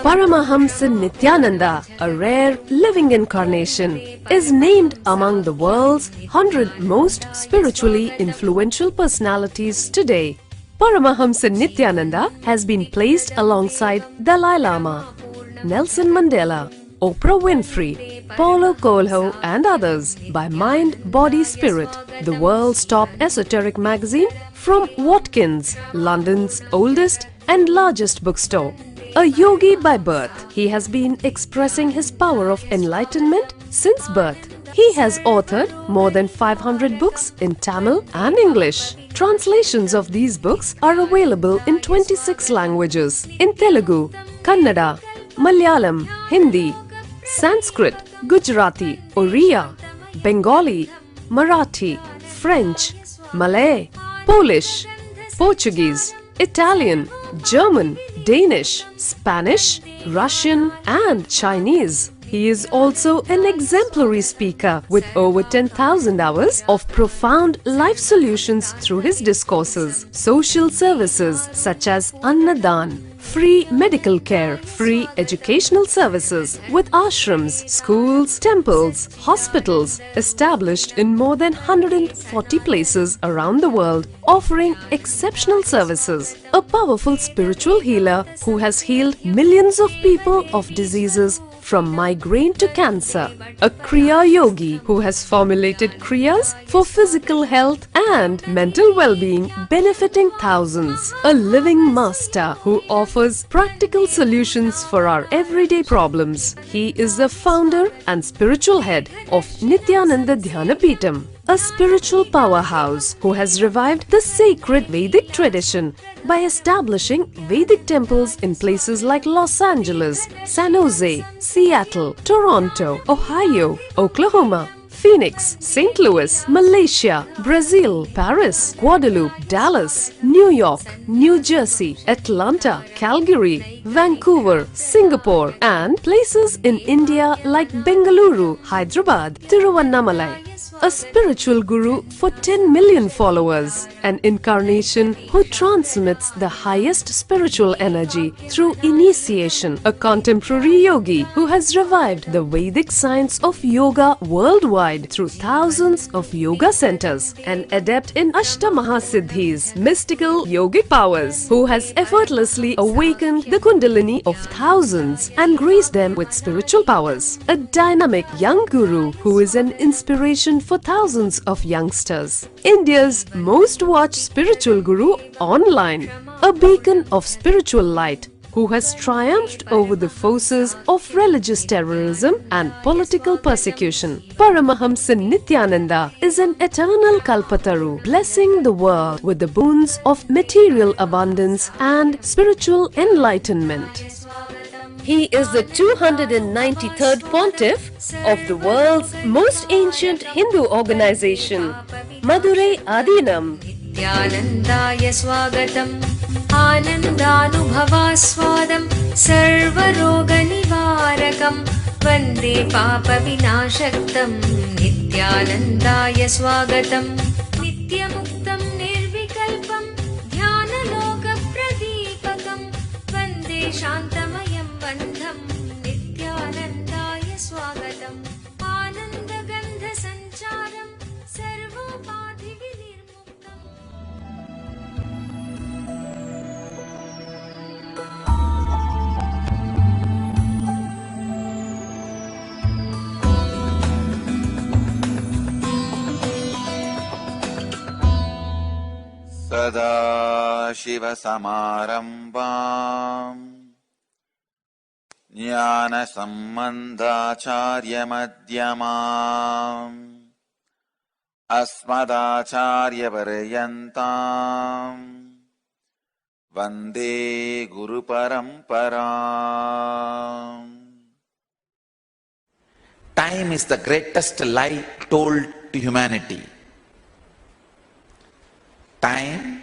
Paramahamsa Nityananda, a rare living incarnation, is named among the world's 100 most spiritually influential personalities today. Paramahamsa Nityananda has been placed alongside Dalai Lama, Nelson Mandela, Oprah Winfrey, Paulo Coelho and others by Mind, Body, Spirit, the world's top esoteric magazine from Watkins, London's oldest and largest bookstore. A yogi by birth, he has been expressing his power of enlightenment since birth. He has authored more than 500 books in Tamil and English. Translations of these books are available in 26 languages in Telugu, Kannada, Malayalam, Hindi, Sanskrit, Gujarati, Oriya, Bengali, Marathi, French, Malay, Polish, Portuguese, Italian, German, Danish, Spanish, Russian and Chinese. He is also an exemplary speaker with over 10,000 hours of profound life solutions through his discourses. Social services such as Annadan, free medical care, free educational services with ashrams, schools, temples, hospitals established in more than 140 places around the world, offering exceptional services. A powerful spiritual healer who has healed millions of people of diseases from migraine to cancer. A Kriya Yogi who has formulated Kriyas for physical health and mental well-being, benefiting thousands. A living master who offers practical solutions for our everyday problems. He is the founder and spiritual head of Nityananda Dhyanapitham, a spiritual powerhouse who has revived the sacred Vedic tradition by establishing Vedic temples in places like Los Angeles, San Jose, Seattle, Toronto, Ohio, Oklahoma, Phoenix, St. Louis, Malaysia, Brazil, Paris, Guadeloupe, Dallas, New York, New Jersey, Atlanta, Calgary, Vancouver, Singapore and places in India like Bengaluru, Hyderabad, Tiruvannamalai. A spiritual guru for 10 million followers, an incarnation who transmits the highest spiritual energy through initiation, a contemporary yogi who has revived the Vedic science of yoga worldwide through thousands of yoga centers, an adept in Ashtamahasiddhis, mystical yogic powers, who has effortlessly awakened the Kundalini of thousands and graced them with spiritual powers, a dynamic young guru who is an inspiration for thousands of youngsters, India's most watched spiritual guru online, a beacon of spiritual light who has triumphed over the forces of religious terrorism and political persecution. Paramahamsa Nityananda is an eternal Kalpataru, blessing the world with the boons of material abundance and spiritual enlightenment. He is the 293rd Pontiff of the world's most ancient Hindu organization, Madurai Adinam. Nityanandaya Swagatam, Anandanubhavaswadam, Sarvaroga Nivarakam, Vande Papa Vinashaktam. Nityanandaya Swagatam, Nityamuktam Nirvikalpam, Dhyanaloka Pradipakam, Vande Shantamayam Bandham. Nityanandaya Swagatam, Anandagandha Sancharam, Sarvopathi Vinirmuktam. सदाशिवसमारम्भाम् ज्ञानसम्बन्धाचार्यमध्यमाम् अस्मदाचार्यपर्यन्ताम् वन्दे गुरुपरम्पराम्. Time is the greatest lie told to humanity. Time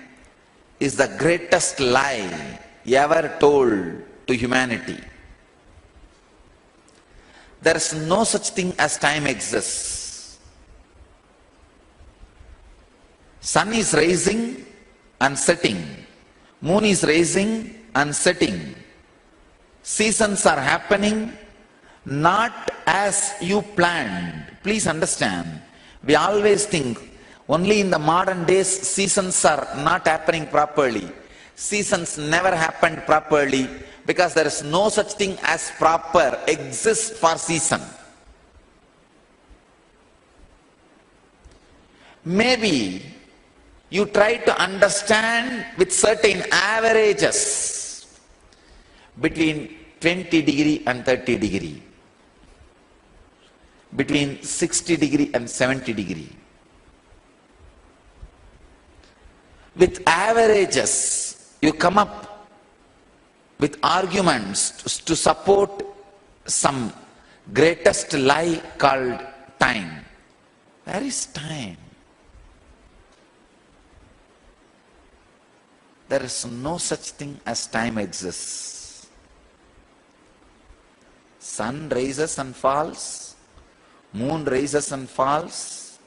is the greatest lie ever told to humanity. There is no such thing as time exists. Sun is rising and setting. Moon is rising and setting. Seasons are happening not as you planned. Please understand. We always think only in the modern days seasons are not happening properly. Seasons never happened properly because there is no such thing as proper exists for season. Maybe you try to understand with certain averages between 20 degree and 30 degree, between 60 degree and 70 degree. With averages, you come up with arguments to support some greatest lie called time. Where is time? There is no such thing as time exists. Sun rises and falls, moon rises and falls,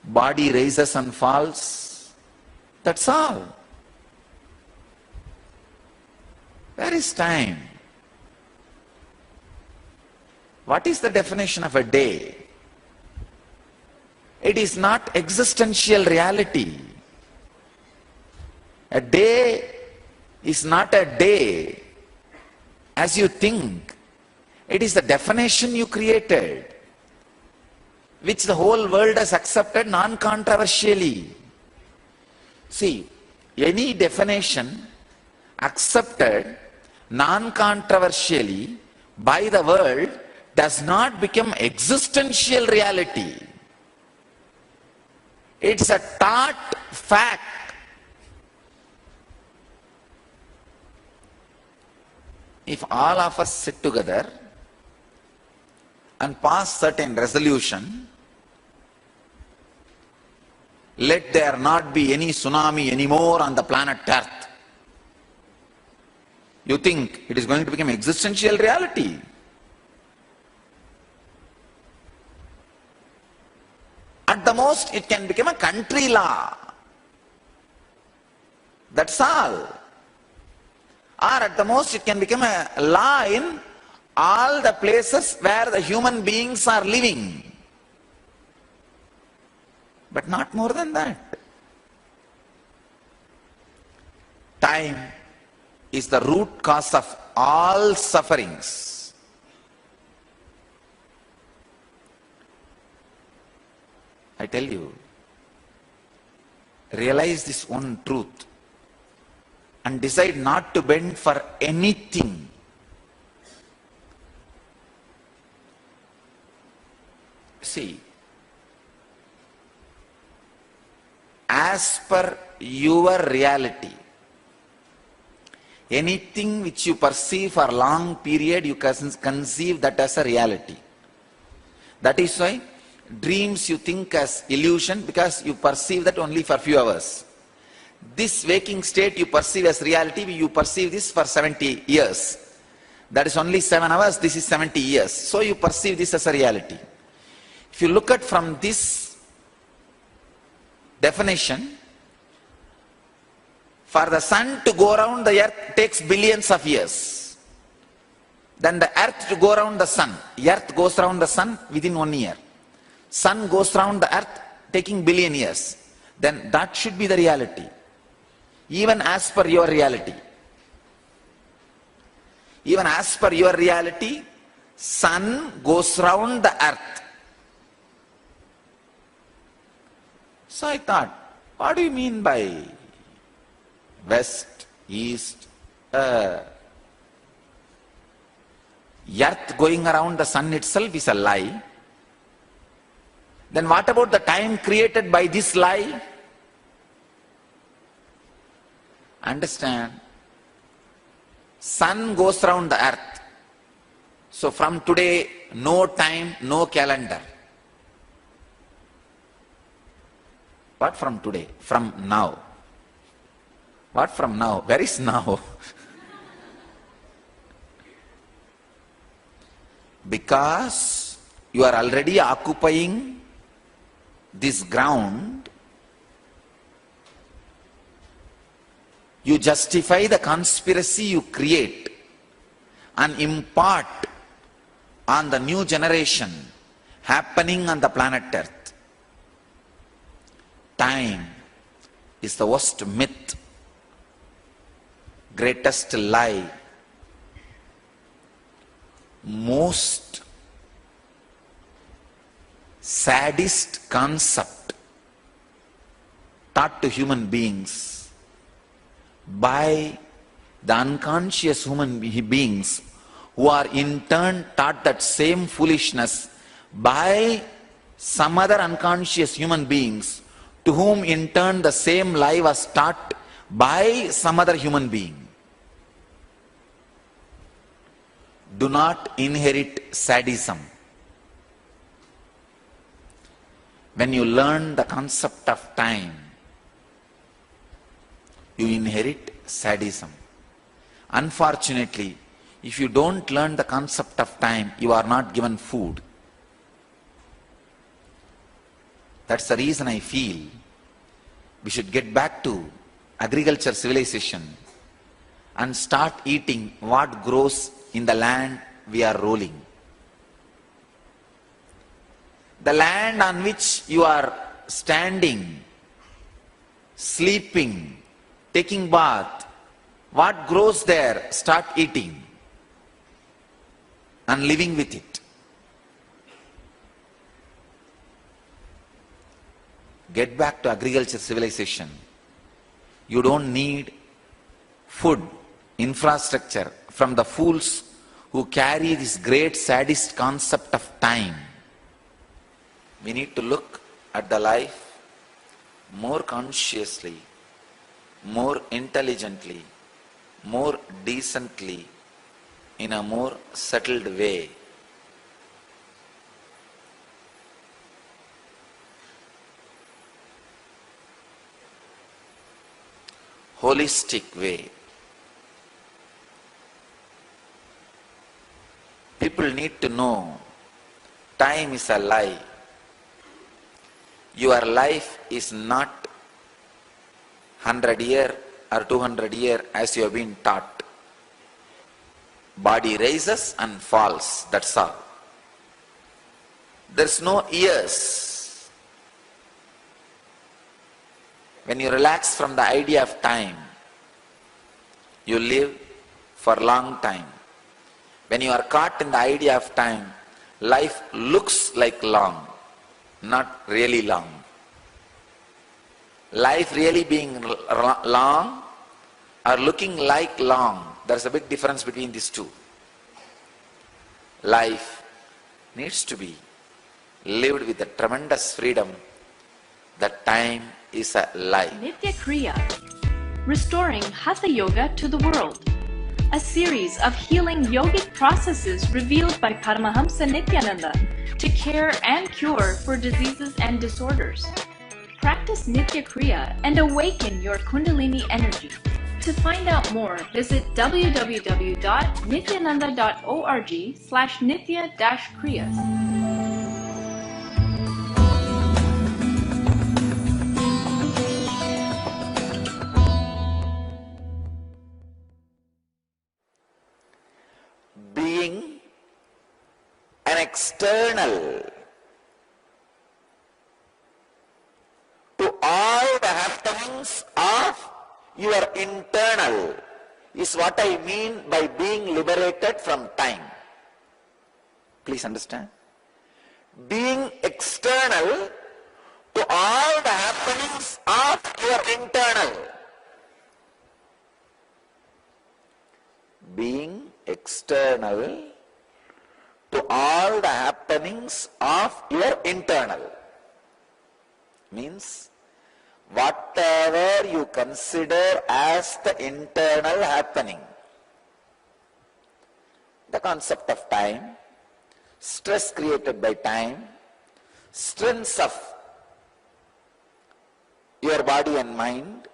body rises and falls. That's all. Where is time? What is the definition of a day? It is not existential reality. A day is not a day as you think. It is the definition you created, which the whole world has accepted non-controversially. See, any definition accepted non-controversially by the world does not become existential reality. It's a taught fact. If all of us sit together and pass certain resolution, let there not be any tsunami anymore on the planet Earth, you think it is going to become existential reality? At the most, it can become a country law. That's all. Or at the most, it can become a law in all the places where the human beings are living. But not more than that. Time is the root cause of all sufferings. I tell you, realize this one truth and decide not to bend for anything. See, as per your reality, anything which you perceive for a long period, you can conceive that as a reality. That is why dreams you think as illusion, because you perceive that only for a few hours. This waking state you perceive as reality, you perceive this for 70 years. That is only 7 hours, this is 70 years. So you perceive this as a reality. If you look at from this definition, for the sun to go around the earth takes billions of years. Then the earth to go around the sun, earth goes around the sun within 1 year. Sun goes around the earth taking billion years. Then that should be the reality. Even as per your reality. Even as per your reality, sun goes round the earth. So I thought, what do you mean by west, east, earth going around the sun itself is a lie. Then what about the time created by this lie? Understand? Sun goes around the earth. So from today, no time, no calendar. What from today? From now. What from now? Where is now? Because you are already occupying this ground, You justify the conspiracy you create and impart on the new generation happening on the planet Earth. Time is the worst myth, greatest lie, most saddest concept taught to human beings by the unconscious human beings, who are in turn taught that same foolishness by some other unconscious human beings, to whom in turn the same lie was taught by some other human being. Do not inherit sadism. When you learn the concept of time, you inherit sadism. Unfortunately, if you don't learn the concept of time, you are not given food. That's the reason I feel we should get back to agriculture civilization and start eating what grows in the land we are rolling. The land on which you are standing, sleeping, taking bath, what grows there, start eating and living with it. Get back to agriculture civilization. You don't need food, infrastructure from the fools who carry this great sadist concept of time. We need to look at the life more consciously, more intelligently, more decently, in a more settled way. Holistic way. People need to know time is a lie. Your life is not 100 years or 200 years as you have been taught. Body rises and falls, that's all. There's no years. When you relax from the idea of time, you live for a long time. When you are caught in the idea of time, life looks like long, not really long. Life really being long or looking like long, there's a big difference between these two. Life needs to be lived with a tremendous freedom that time is a lie. Nitya Kriya, restoring Hatha Yoga to the world. A series of healing yogic processes revealed by Paramahamsa Nityananda to care and cure for diseases and disorders. Practice Nitya Kriya and awaken your Kundalini energy. To find out more, visit www.nityananda.org/nitya-kriyas. Being an external to all the happenings of your internal is what I mean by being liberated from time. Please understand. Being external to all the happenings of your internal. Being external to all the happenings of your internal means whatever you consider as the internal happening. The concept of time, stress created by time, strengths of your body and mind,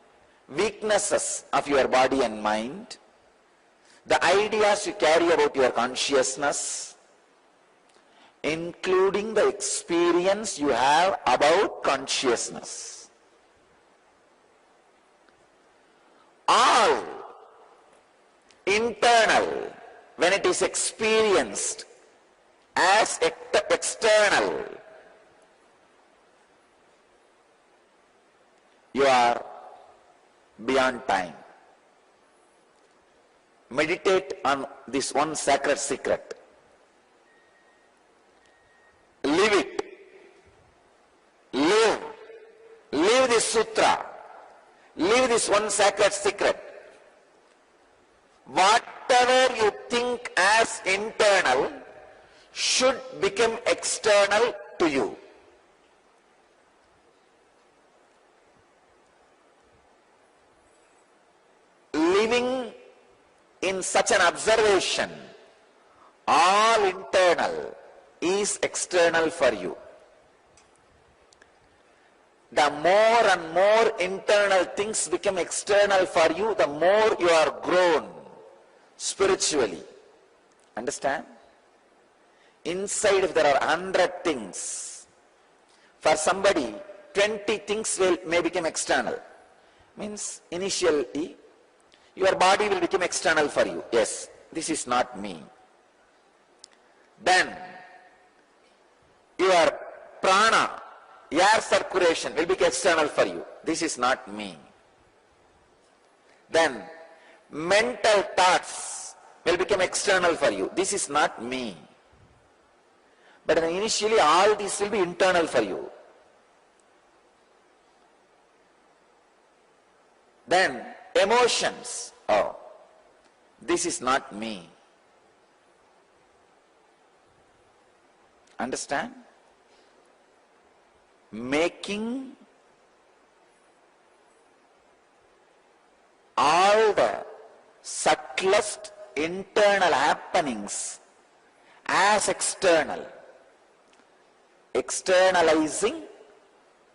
weaknesses of your body and mind, the ideas you carry about your consciousness, including the experience you have about consciousness. All internal, when it is experienced as external, you are beyond time. Meditate on this one sacred secret. Live it. Live this sutra. Live this one sacred secret. Whatever you think as internal should become external to you. Living in such an observation, all internal is external for you. The more and more internal things become external for you, the more you are grown spiritually. Understand? Inside, if there are 100 things, for somebody 20 things may become external. Means initially your body will become external for you. Yes, this is not me. Then your prana, air circulation will become external for you. This is not me. Then mental thoughts will become external for you. This is not me. But initially all these will be internal for you. Then emotions. Oh, this is not me. Understand? Making all the subtlest internal happenings as external. Externalizing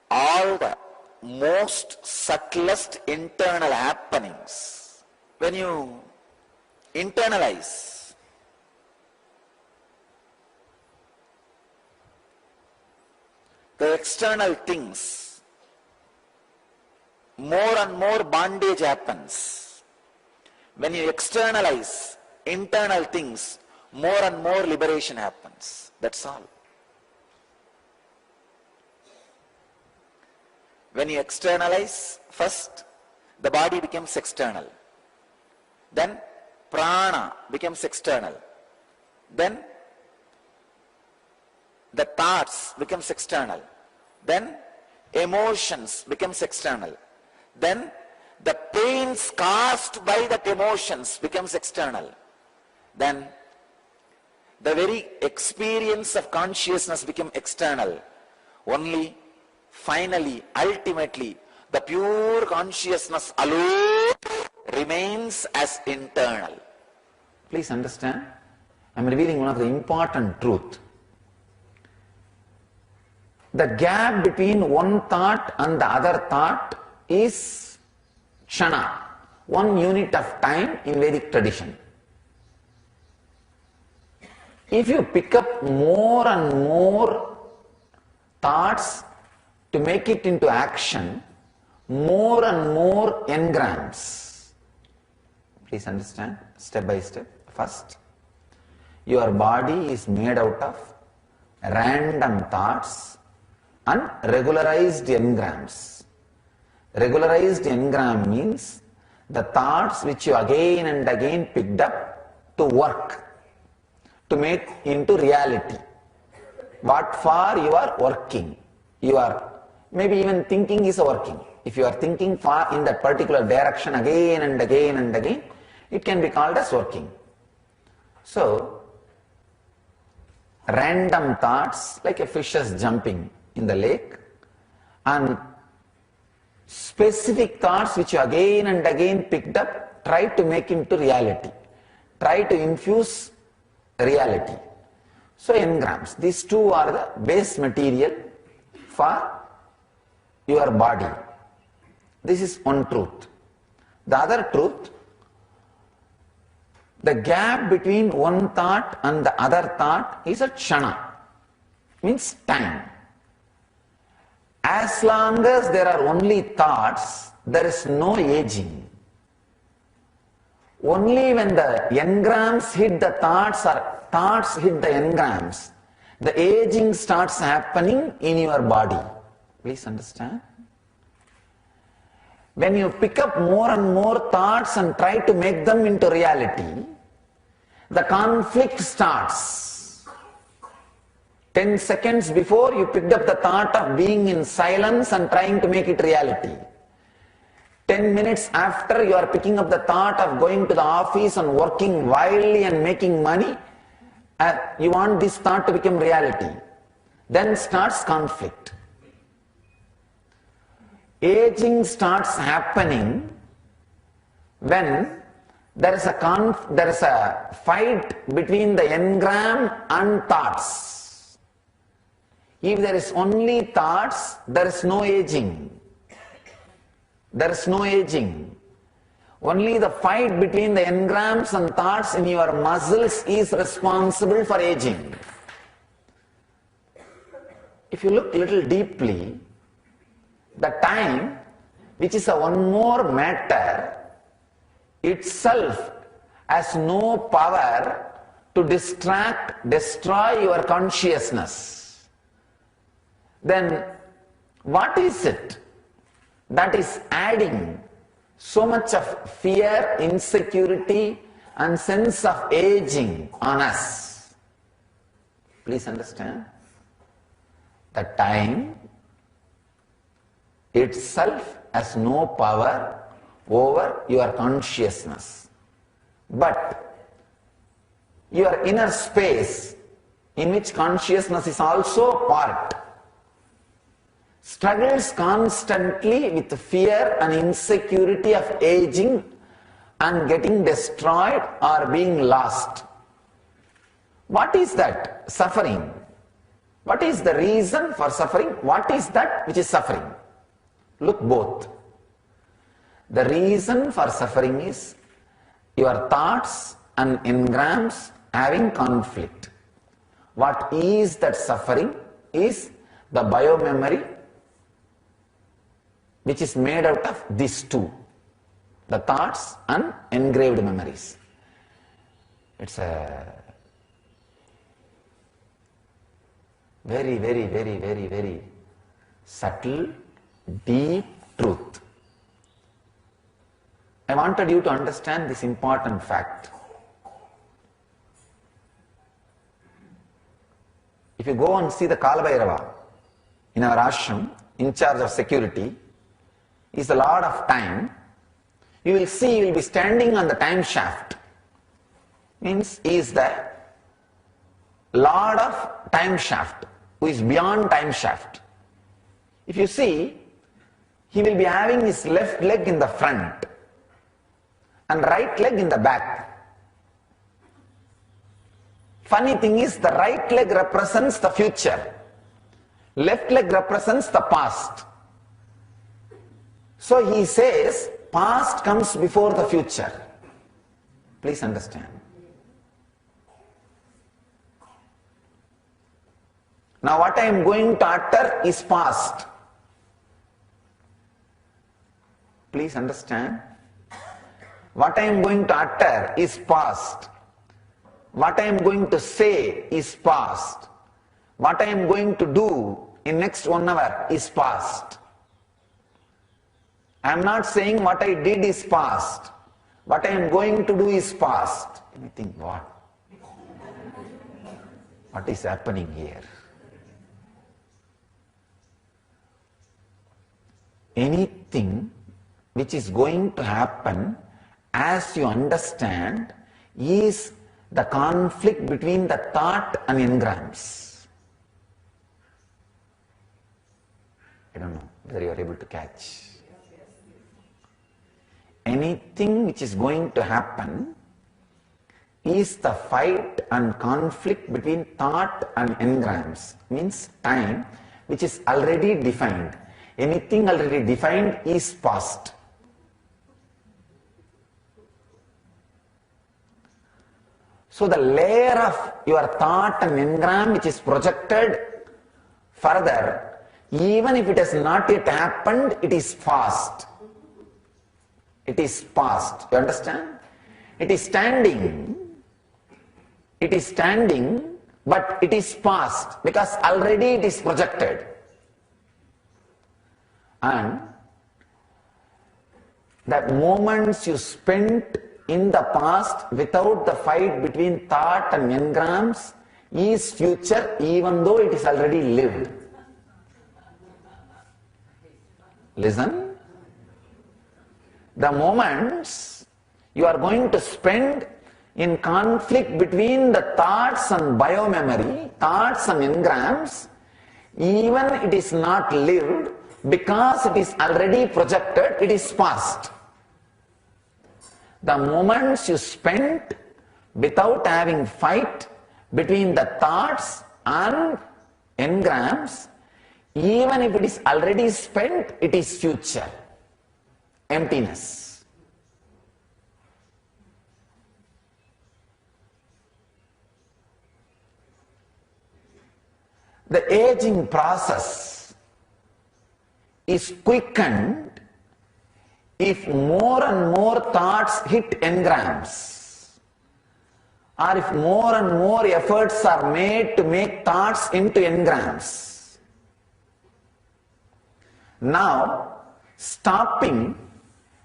all the most subtlest internal happenings. When you internalize, the external things, more and more bondage happens. When you externalize internal things, more and more liberation happens. That's all. When you externalize, first the body becomes external. Then prana becomes external. Then the thoughts becomes external. Then emotions becomes external. Then the pains caused by that emotions becomes external. Then the very experience of consciousness become external. Only finally, ultimately, the pure consciousness alone remains as internal. Please understand, I am revealing one of the important truth. The gap between one thought and the other thought is kshana, 1 unit of time in Vedic tradition. If you pick up more and more thoughts to make it into action, more and more engrams. Please understand, step by step. First, your body is made out of random thoughts and regularized engrams. Regularized engram means the thoughts which you again and again picked up to work, to make into reality. What for you are working. You are maybe even thinking is working. If you are thinking far in that particular direction again and again and again, it can be called as working. So, random thoughts like a fish is jumping in the lake, and specific thoughts which you again and again picked up, try to make into reality. Try to infuse reality. So engrams, these two are the base material for your body. This is one truth. The other truth, the gap between one thought and the other thought is a kshana, means time. As long as there are only thoughts, there is no aging. Only when the engrams hit the thoughts or thoughts hit the engrams, the aging starts happening in your body. Please understand? When you pick up more and more thoughts and try to make them into reality, the conflict starts. 10 seconds before you picked up the thought of being in silence and trying to make it reality. 10 minutes after you are picking up the thought of going to the office and working wildly and making money, you want this thought to become reality. Then starts conflict. Aging starts happening when there is a fight between the engram and thoughts. If there is only thoughts, there is no aging. There is no aging. Only the fight between the engrams and thoughts in your muscles is responsible for aging. If you look a little deeply, the time, which is a one more matter, itself has no power to destroy your consciousness. Then what is it that is adding so much of fear, insecurity and sense of aging on us? Please understand, the time itself has no power over your consciousness, but your inner space, in which consciousness is also part, struggles constantly with fear and insecurity of aging and getting destroyed or being lost. What is that? Suffering. What is the reason for suffering? What is that which is suffering? Look both. The reason for suffering is your thoughts and engrams having conflict. What is that suffering is the biomemory, which is made out of these two, the thoughts and engraved memories. It's a very, very, very, very, very subtle, deep truth. I wanted you to understand this important fact. If you go and see the Kalabhairava in our ashram, in charge of security, is the Lord of Time, you will see he will be standing on the time shaft. Means he is the Lord of time shaft, who is beyond time shaft. If you see, he will be having his left leg in the front and right leg in the back. Funny thing is, the right leg represents the future, left leg represents the past. So he says, past comes before the future. Please understand. Now what I am going to utter is past. Please understand. What I am going to utter is past. What I am going to say is past. What I am going to do in next 1 hour is past. I am not saying what I did is past. What I am going to do is past. And you think, what? What is happening here? Anything which is going to happen, as you understand, is the conflict between the thought and engrams. I don't know whether you are able to catch. Anything which is going to happen is the fight and conflict between thought and engrams. Means time which is already defined. Anything already defined is past. So the layer of your thought and engram which is projected further, even if it has not yet happened, it is past. It is past. You understand? It is standing, but it is past because already it is projected. And the moments you spent in the past without the fight between thought and engrams is future, even though it is already lived. Listen. The moments you are going to spend in conflict between the thoughts and biomemory, thoughts and engrams, even it is not lived, because it is already projected, it is past. The moments you spent without having fight between the thoughts and engrams, even if it is already spent, it is future. Emptiness. The aging process is quickened if more and more thoughts hit engrams, or if more and more efforts are made to make thoughts into engrams. Now, stopping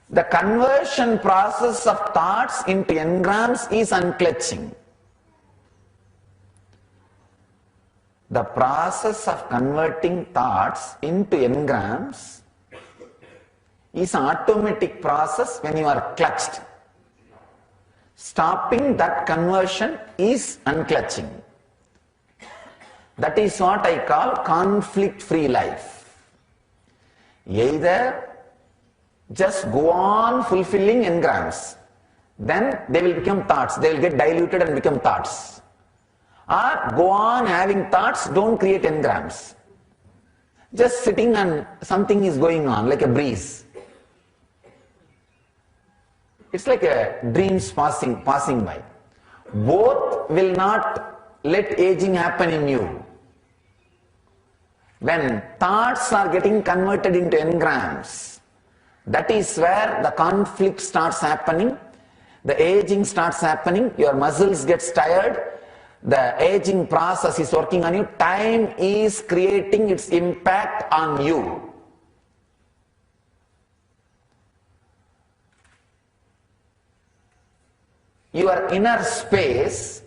the conversion process of thoughts into engrams is unclutching. The process of converting thoughts into engrams is an automatic process when you are clutched. Stopping that conversion is unclutching. That is what I call conflict-free life. Either just go on fulfilling engrams, then they will become thoughts, they will get diluted and become thoughts. Or go on having thoughts, don't create engrams. Just sitting and something is going on, like a breeze. It's like a dreams passing by. Both will not let aging happen in you. When thoughts are getting converted into engrams, that is where the conflict starts happening, the aging starts happening, your muscles get tired, the aging process is working on you, time is creating its impact on you. Your inner space,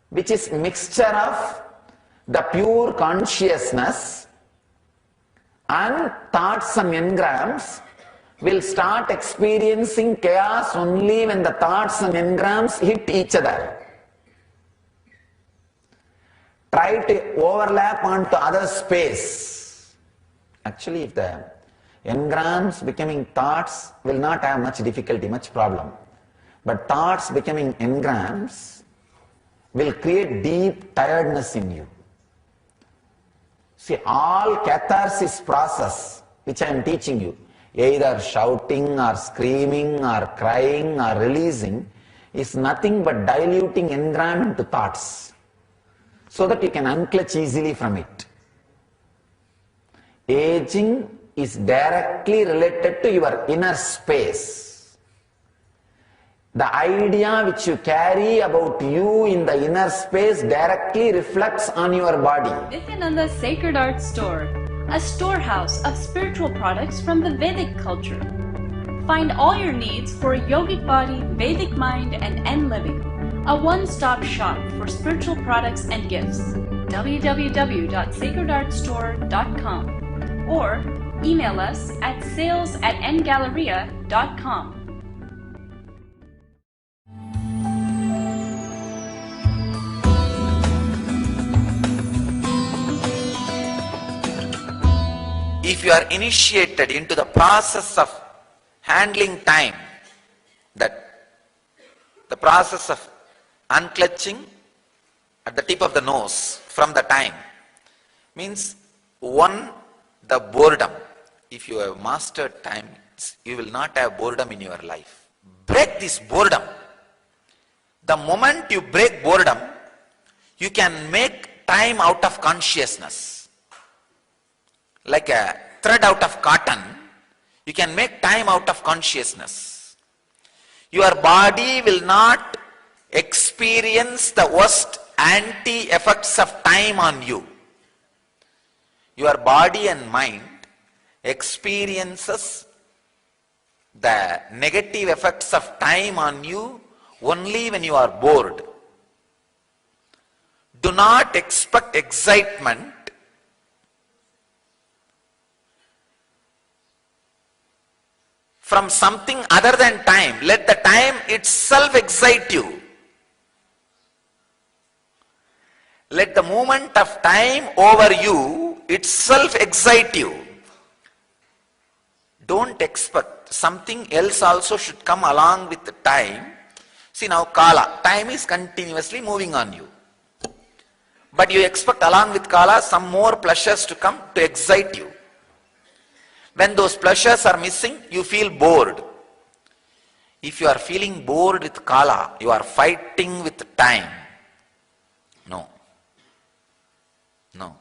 which is mixture of the pure consciousness and thoughts and engrams, will start experiencing chaos only when the thoughts and engrams hit each other. Try to overlap onto other space. Actually, if the engrams becoming thoughts will not have much difficulty, much problem. But thoughts becoming engrams will create deep tiredness in you. See, all catharsis process which I am teaching you, either shouting or screaming or crying or releasing, is nothing but diluting engram into thoughts, so that you can unclutch easily from it. Aging is directly related to your inner space. The idea which you carry about you in the inner space directly reflects on your body. Nityananda Sacred Art Store, a storehouse of spiritual products from the Vedic culture. Find all your needs for a yogic body, Vedic mind, and N living. A one-stop shop for spiritual products and gifts. www.sacredartstore.com or email us at sales@ngalleria.com. If you are initiated into the process of handling time, that the process of unclutching at the tip of the nose from the time, means one, the boredom. If you have mastered time, you will not have boredom in your life. Break this boredom. The moment you break boredom, you can make time out of consciousness. Like a thread out of cotton, you can make time out of consciousness. Your body will not experience the worst anti-effects of time on you. Your body and mind experiences the negative effects of time on you only when you are bored. Do not expect excitement from something other than time. Let the time itself excite you. Let the movement of time over you itself excite you. Don't expect something else also should come along with the time. See now Kala, time is continuously moving on you. But you expect along with Kala some more pleasures to come to excite you. When those pleasures are missing, you feel bored. If you are feeling bored with Kala, you are fighting with time. No. No.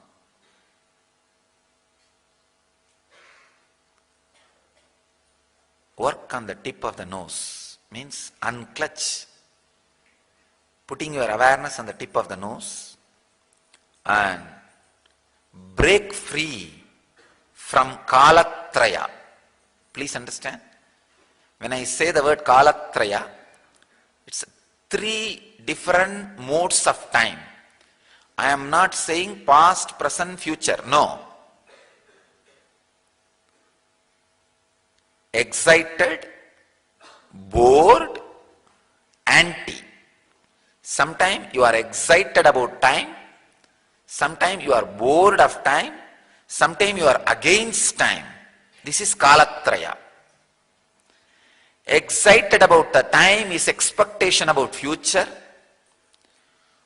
Work on the tip of the nose means unclutch. Putting your awareness on the tip of the nose and break free from Kalatraya. Please understand. When I say the word Kalatraya, it's 3 different modes of time. I am not saying past, present, future. No. Excited, bored, anti. Sometimes you are excited about time. Sometimes you are bored of time. Sometimes you are against time. This is Kalatraya. Excited about the time is expectation about future.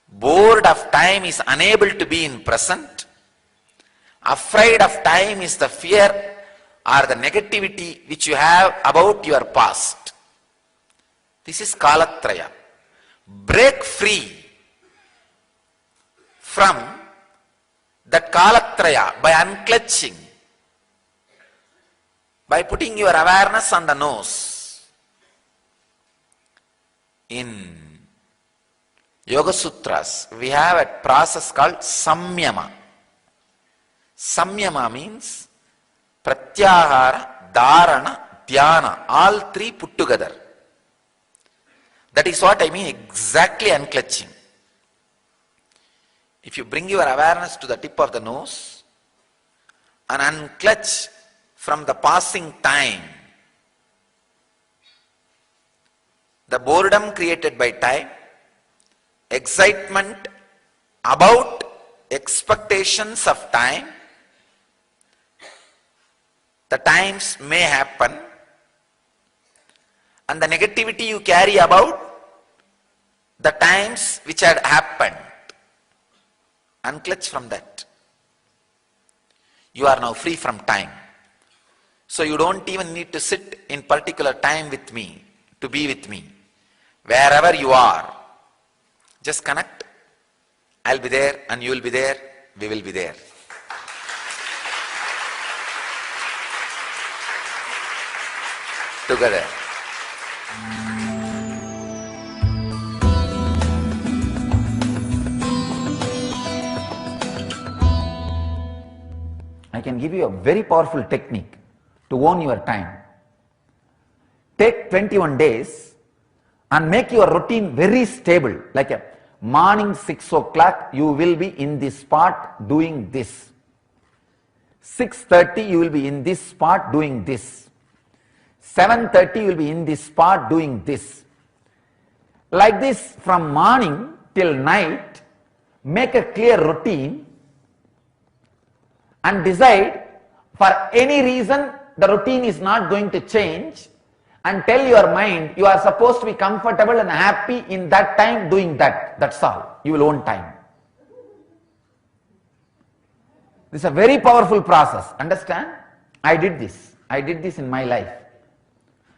Bored of time is unable to be in present. Afraid of time is the fear or the negativity which you have about your past. This is Kalatraya. Break free from that Kalatraya by unclutching, by putting your awareness on the nose. In Yoga Sutras, we have a process called Samyama. Samyama means Pratyahara, Dharana, Dhyana, all 3 put together. That is what I mean exactly unclutching. If you bring your awareness to the tip of the nose and unclutch from the passing time, the boredom created by time, excitement about expectations of time, the times may happen, and the negativity you carry about the times which had happened. Unclutch from that. You are now free from time. So you don't even need to sit in particular time with me, to be with me. Wherever you are, just connect. I'll be there and you will be there. We will be there. Together. I can give you a very powerful technique to own your time. Take 21 days and make your routine very stable. Like a morning 6 o'clock, you will be in this spot doing this. 6:30 you will be in this spot doing this. 7:30 you will be in this spot doing this. Like this from morning till night, make a clear routine and decide for any reason the routine is not going to change, and tell your mind you are supposed to be comfortable and happy in that time doing that. That's all. You will own time. This is a very powerful process. Understand? I did this. I did this in my life.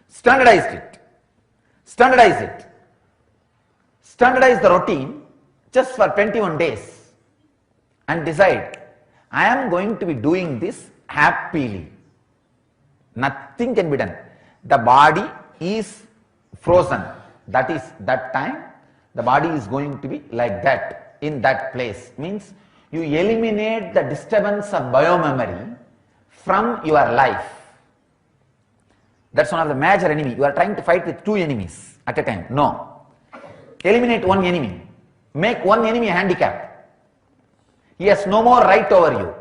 Standardized it. Standardize it. Standardize the routine just for 21 days and decide, I am going to be doing this happily. Nothing can be done. The body is frozen. That is, that time the body is going to be like that, in that place. Means you eliminate the disturbance of biomemory from your life. That's one of the major enemy. You are trying to fight with two enemies at a time. No. Eliminate one enemy. Make one enemy a handicap. He has no more right over you.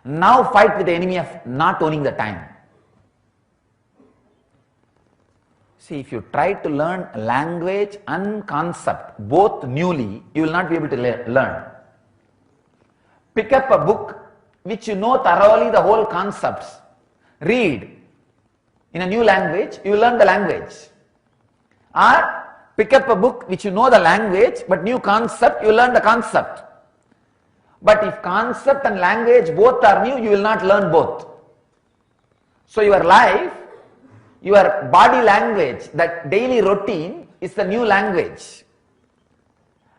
Now fight with the enemy of not owning the time. See, if you try to learn language and concept both newly, you will not be able to learn. Pick up a book which you know thoroughly the whole concepts. Read in a new language, you will learn the language. Or pick up a book which you know the language but new concept, you will learn the concept. But if concept and language both are new, you will not learn both. So your life, your body language, that daily routine is the new language.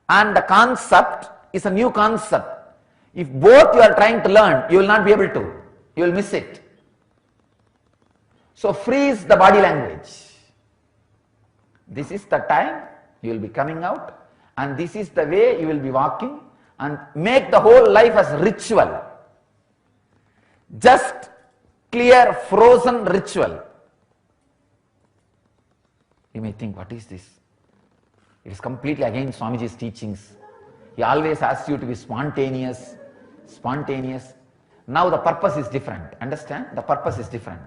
And the concept is a new concept. If both you are trying to learn, you will not be able to. You will miss it. So freeze the body language. This is the time you will be coming out, and this is the way you will be walking, and make the whole life as ritual. Just clear frozen ritual. You may think, what is this? It is completely against Swamiji's teachings. He always asks you to be spontaneous. Now the purpose is different. Understand? The purpose is different.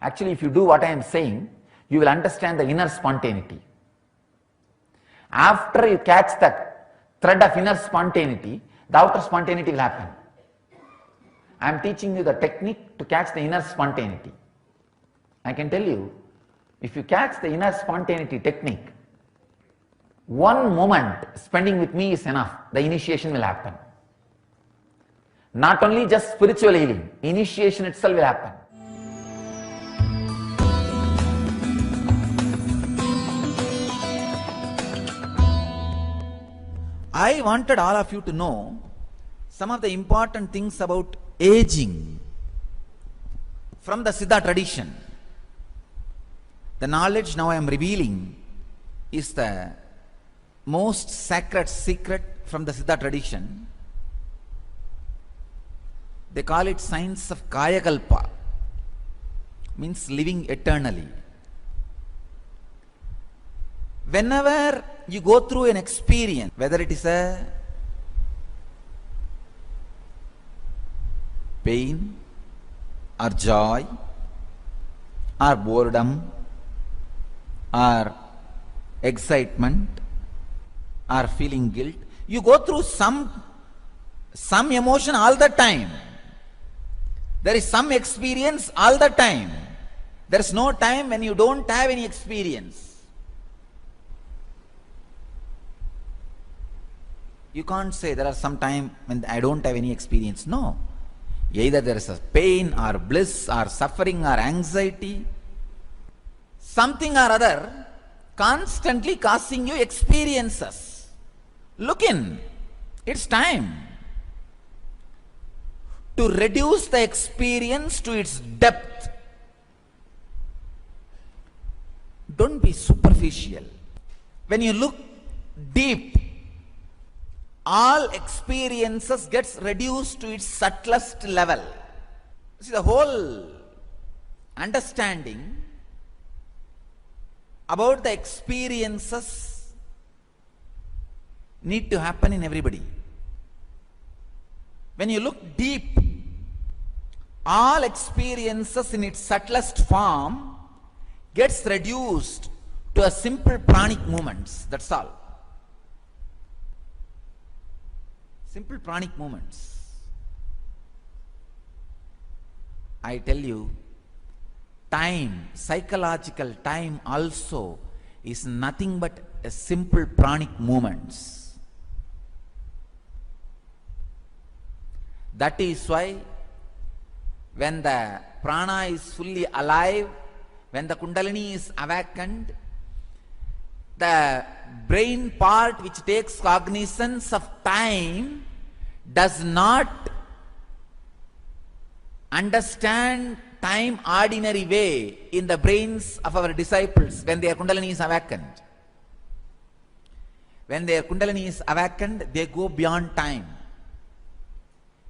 Actually, if you do what I am saying, you will understand the inner spontaneity. After you catch the thread of inner spontaneity, the outer spontaneity will happen. I am teaching you the technique to catch the inner spontaneity. I can tell you, if you catch the inner spontaneity technique, one moment spending with me is enough. The initiation will happen. Not only just spiritual healing, initiation itself will happen. I wanted all of you to know some of the important things about aging from the Siddha tradition. The knowledge now I am revealing is the most sacred secret from the Siddha tradition. They call it science of Kayakalpa, means living eternally. Whenever you go through an experience, whether it is a pain or joy or boredom or excitement or feeling guilt, you go through some emotion all the time. There is some experience all the time. There is no time when you don't have any experience. You can't say there are some time when I don't have any experience. No. Either there is a pain or bliss or suffering or anxiety, something or other constantly causing you experiences. Look in. It's time to reduce the experience to its depth. Don't be superficial. When you look deep, all experiences gets reduced to its subtlest level. See, the whole understanding about the experiences need to happen in everybody. When you look deep, all experiences in its subtlest form gets reduced to a simple pranic movements. That's all. Simple pranic movements. I tell you, time, psychological time also is nothing but a simple pranic movements. That is why when the prana is fully alive, when the kundalini is awakened, the brain part which takes cognizance of time does not understand time ordinary way in the brains of our disciples when their Kundalini is awakened. When their Kundalini is awakened, they go beyond time.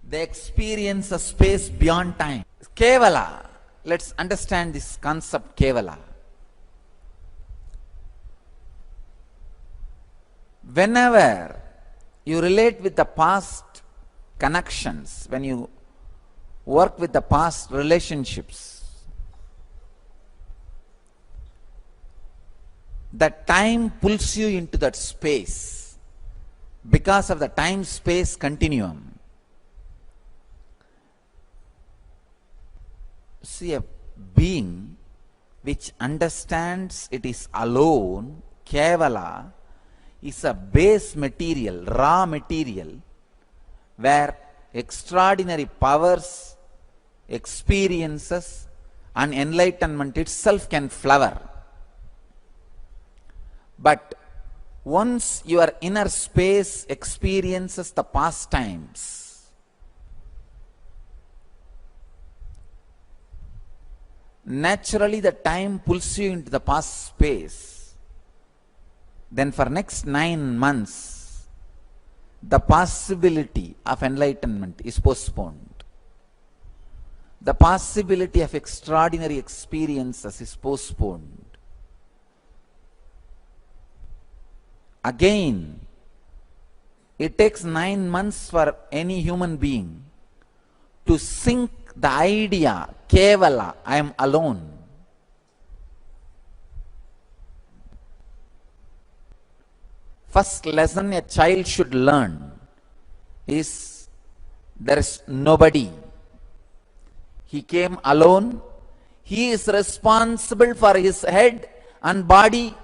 They experience a space beyond time. Kevala. Let's understand this concept, Kevala. Whenever you relate with the past connections, when you work with the past relationships, that time pulls you into that space because of the time-space continuum. See, a being which understands it is alone, Kevala, is a base material, raw material, where extraordinary powers, experiences, and enlightenment itself can flower. But once your inner space experiences the past times, naturally the time pulls you into the past space. Then for next 9 months, the possibility of enlightenment is postponed. The possibility of extraordinary experiences is postponed. Again, it takes 9 months for any human being to sink the idea, Kevala, I am alone. First lesson a child should learn is there is nobody. He came alone. He is responsible for his head and body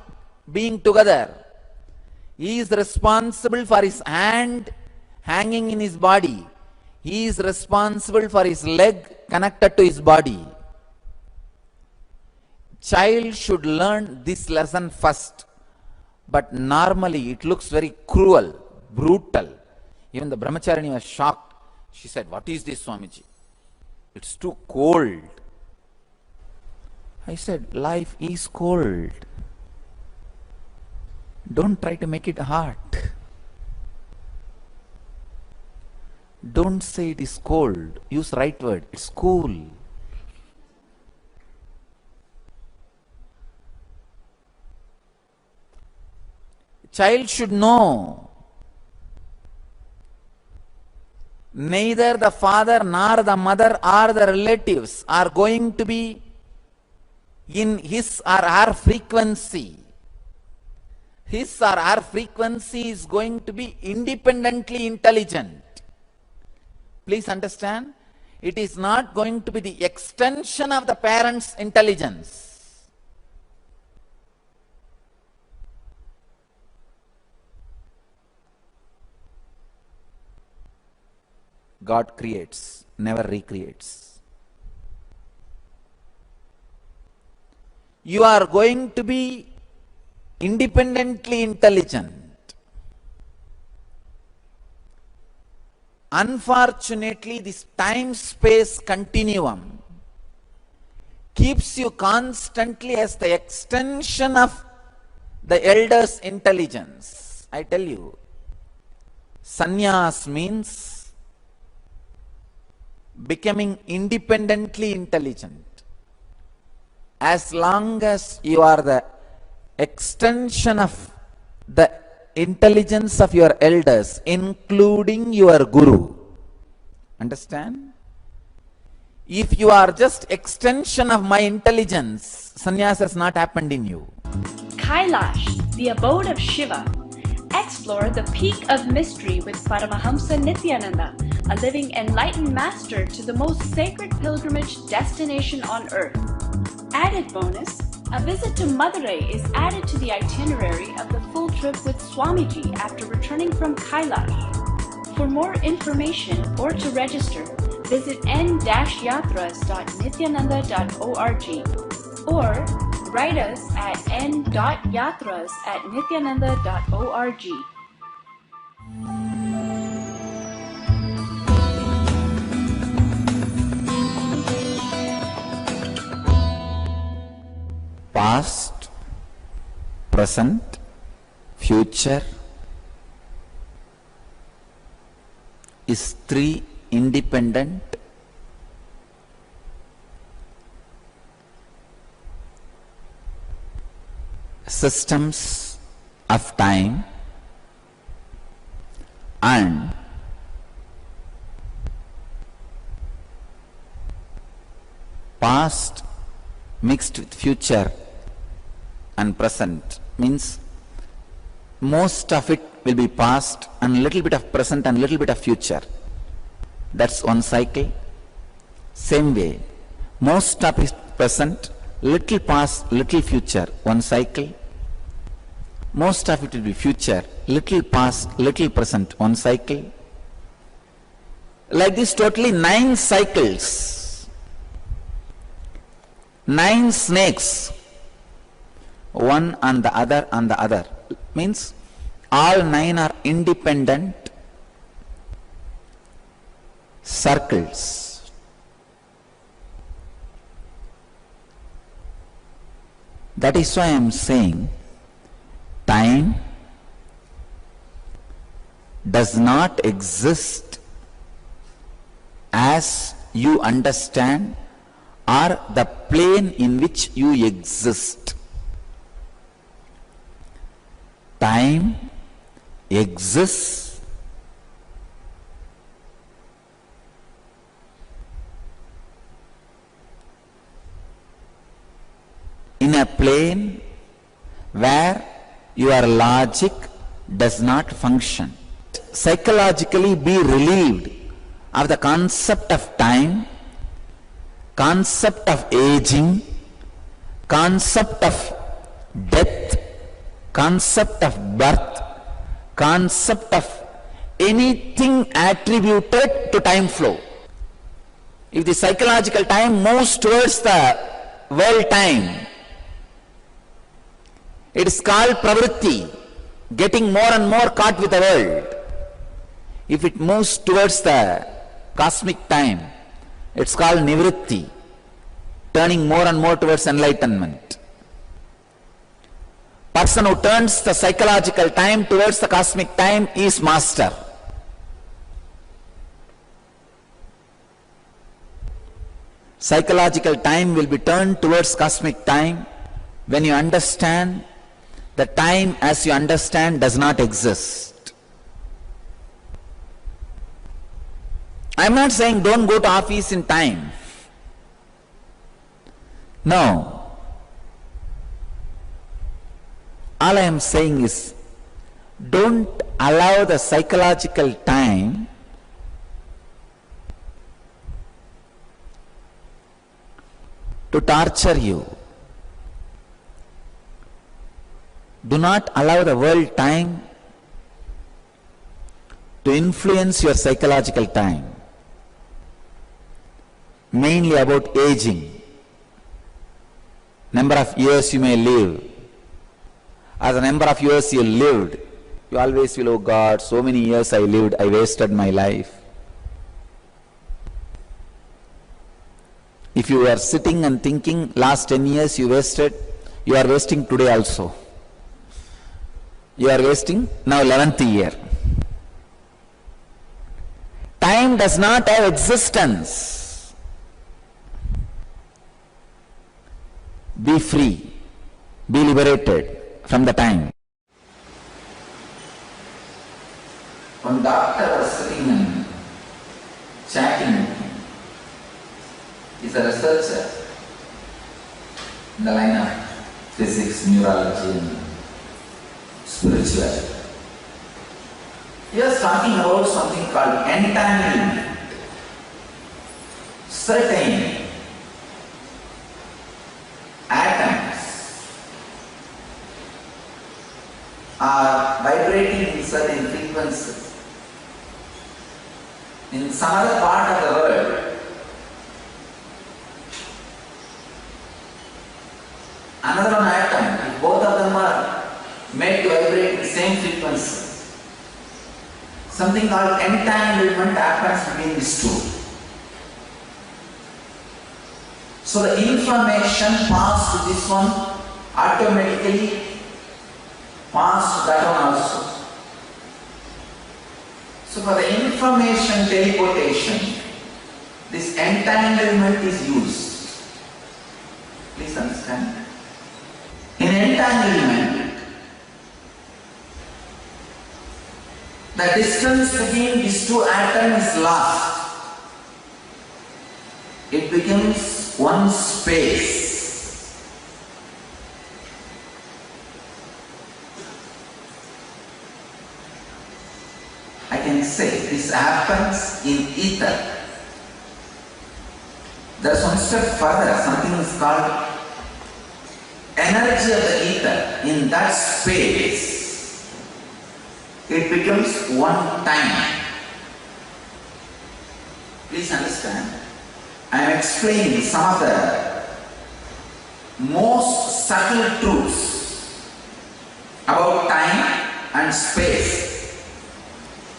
being together. He is responsible for his hand hanging in his body. He is responsible for his leg connected to his body. Child should learn this lesson first. But normally it looks very cruel, brutal. Even the brahmacharini was shocked. She said, "What is this, Swamiji? It's too cold." I said, "Life is cold. Don't try to make it hot. Don't say it is cold. Use right word. It's cool." Child should know neither the father nor the mother or the relatives are going to be in his or her frequency. His or her frequency is going to be independently intelligent. Please understand, it is not going to be the extension of the parent's intelligence. God creates, never recreates. You are going to be independently intelligent. Unfortunately, this time-space continuum keeps you constantly as the extension of the elder's intelligence. I tell you, sannyas means becoming independently intelligent. As long as you are the extension of the intelligence of your elders, including your guru. Understand? If you are just extension of my intelligence, sannyas has not happened in you. Kailash, the abode of Shiva. Explore the peak of mystery with Paramahamsa Nityananda, a living enlightened master to the most sacred pilgrimage destination on earth. Added bonus, a visit to Madurai is added to the itinerary of the full trip with Swamiji after returning from Kailash. For more information or to register, visit n-yatras.nityananda.org or write us at n.yatras@nityananda.org. past, present, future is three independent systems of time, and past mixed with future and present means most of it will be past and little bit of present and little bit of future. That's one cycle. Same way, most of it present, little past, little future, one cycle. Most of it will be future, little past, little present, one cycle. Like this, totally 9 cycles, 9 snakes, one on the other, means all 9 are independent circles. That is why I am saying time does not exist as you understand or the plane in which you exist. Time exists in a plane where your logic does not function. Psychologically be relieved of the concept of time, concept of aging, concept of death, concept of birth, concept of anything attributed to time flow. If the psychological time moves towards the world time, it is called pravritti, getting more and more caught with the world. If it moves towards the cosmic time, it's called nivritti, turning more and more towards enlightenment. Person who turns the psychological time towards the cosmic time is master. Psychological time will be turned towards cosmic time when you understand the time as you understand does not exist. I am not saying don't go to office in time. No. All I am saying is, don't allow the psychological time to torture you. Do not allow the world time to influence your psychological time. Mainly about aging, number of years you may live. As the number of years you lived, you always feel, oh God, so many years I lived, I wasted my life. If you are sitting and thinking last 10 years you wasted, you are wasting today also. You are wasting now 11th year. Time does not have existence. Be free, be liberated from the time. One doctor was sitting and chatting with me. He's a researcher in the line of physics, neurology and spirituality. He was talking about something called entanglement. Certain atoms are vibrating in certain frequencies. In some other part of the world, another one atom, if both of them are made to vibrate in the same frequency, something called entanglement happens between these two. So the information passed to this one automatically pass that one also. So for the information teleportation, this entanglement is used. Please understand. In entanglement, the distance between these two atoms is lost. It becomes one space. I can say this happens in ether. There's one step further, something is called energy of the ether. In that space, it becomes one time. Please understand. I am explaining some of the most subtle truths about time and space,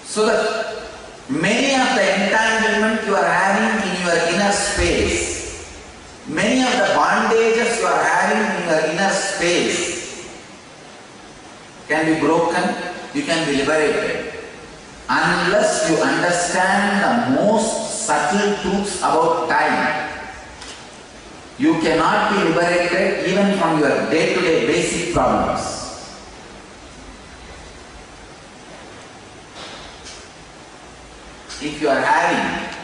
so that many of the entanglement you are having in your inner space, many of the bondages you are having in your inner space can be broken, you can be liberated. Unless you understand the most subtle truths about time, you cannot be liberated even from your day-to-day basic problems. If you are having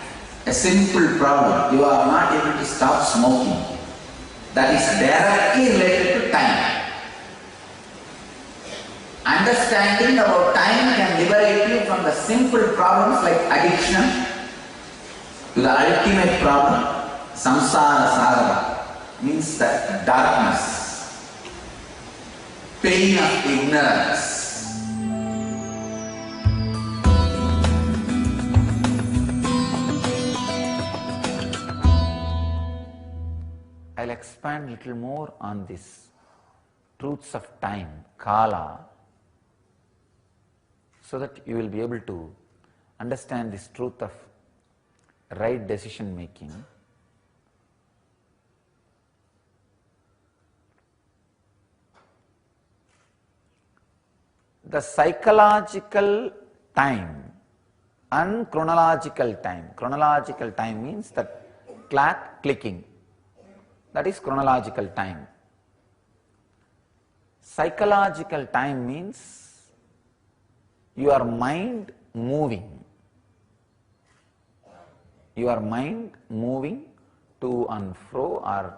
a simple problem, you are not able to stop smoking, that is directly related to time. Understanding about time can liberate you from the simple problems like addiction to the ultimate problem, samsara sagara, means that darkness, pain of ignorance. I'll expand a little more on this truths of time, kala, so that you will be able to understand this truth of right decision making. The psychological time and chronological time. Chronological time means the clock clicking. That is chronological time. Psychological time means your mind moving. Your mind moving to and fro or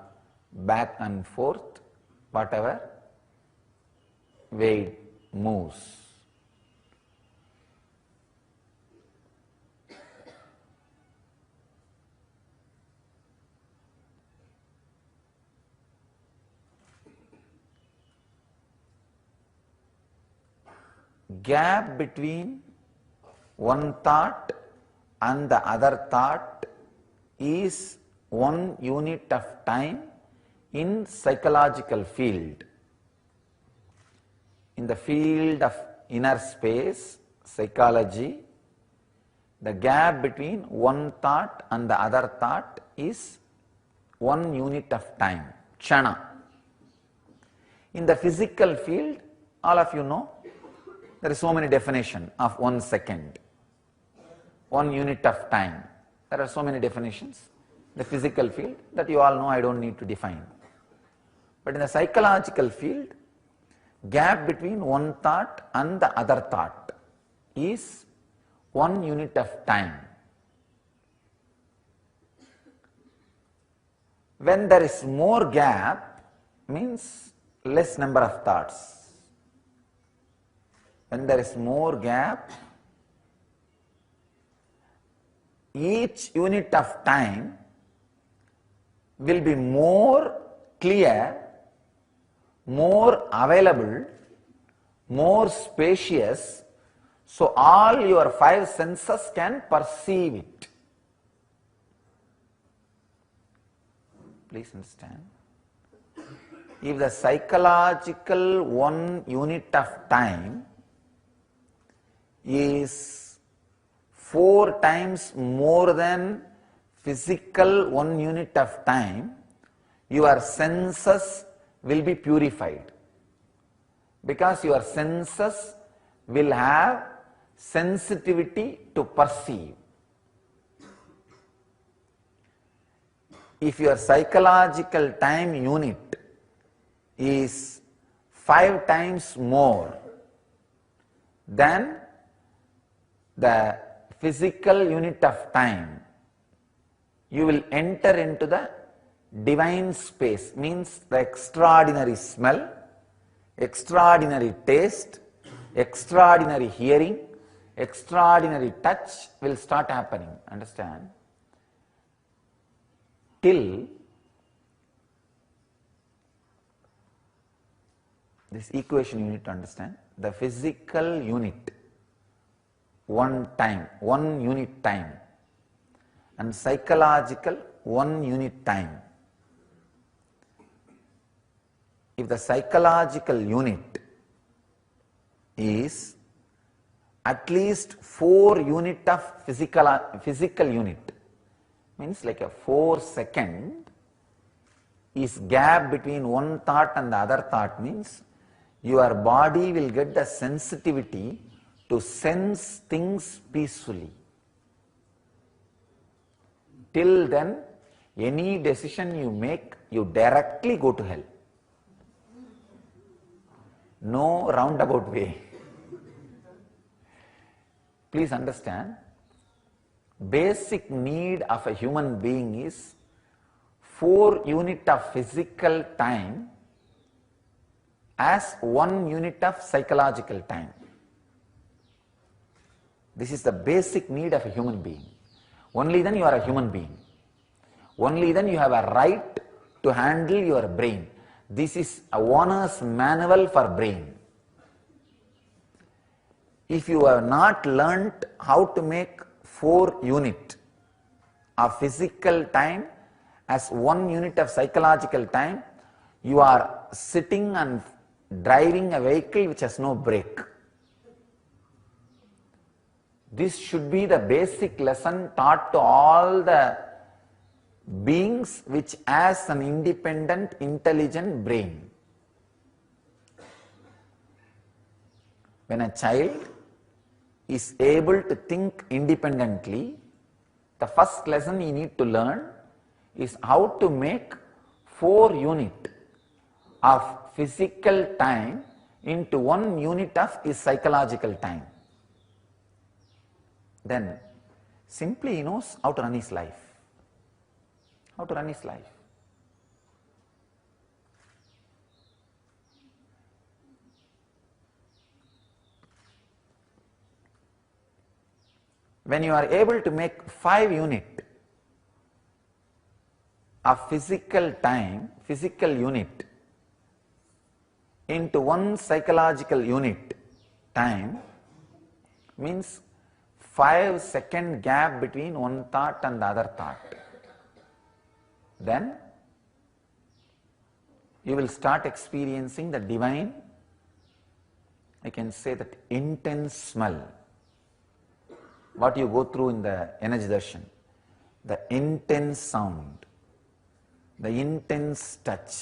back and forth, whatever way it moves. Gap between one thought and the other thought is 1 unit of time in psychological field. In the field of inner space, psychology, the gap between one thought and the other thought is 1 unit of time, kshana. In the physical field, all of you know, there is so many definitions of 1 second, 1 unit of time. There are so many definitions. The physical field that you all know, I don't need to define. But in the psychological field, gap between one thought and the other thought is 1 unit of time. When there is more gap, means less number of thoughts. When there is more gap, each unit of time will be more clear, more available, more spacious, so all your 5 senses can perceive it. Please understand. If the psychological 1 unit of time is 4 times more than physical 1 unit of time, your senses will be purified, because your senses will have sensitivity to perceive. If your psychological time unit is 5 times more than the physical unit of time, you will enter into the divine space, means the extraordinary smell, extraordinary taste, extraordinary hearing, extraordinary touch will start happening. Understand? Till this equation you need to understand. The physical unit, 1 time, 1 unit time, and psychological 1 unit time. If the psychological unit is at least 4 unit of physical unit, means like a 4 second is gap between one thought and the other thought, means your body will get the sensitivity to sense things peacefully. Till then, any decision you make, you directly go to hell. No roundabout way. Please understand, basic need of a human being is 4 unit of physical time as 1 unit of psychological time. This is the basic need of a human being. Only then you are a human being. Only then you have a right to handle your brain. This is a owner's manual for brain. If you have not learnt how to make 4 unit of physical time as 1 unit of psychological time, you are sitting and driving a vehicle which has no brake. This should be the basic lesson taught to all the beings which has an independent, intelligent brain. When a child is able to think independently, the first lesson he need to learn is how to make 4 unit of physical time into 1 unit of his psychological time. Then simply he knows how to run his life. How to run his life. When you are able to make 5 unit of physical time, physical unit into 1 psychological unit time, means 5 second gap between one thought and the other thought. Then you will start experiencing the divine, I can say that intense smell. What you go through in the energy darshan, the intense sound, the intense touch,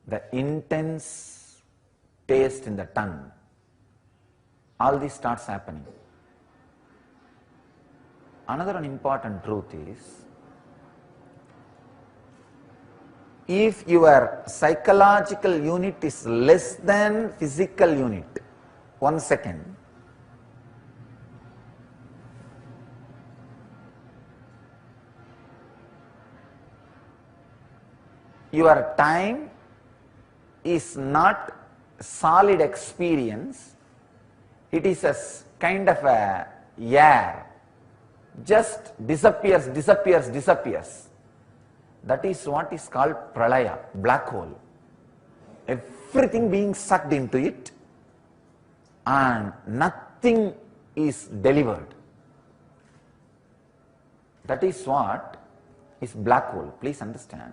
the intense taste in the tongue, all this starts happening. Another important truth is, if your psychological unit is less than physical unit, 1 second, your time is not solid experience, it is a kind of a air, just disappears. That is what is called pralaya, black hole. Everything being sucked into it and nothing is delivered. That is what is black hole. Please understand.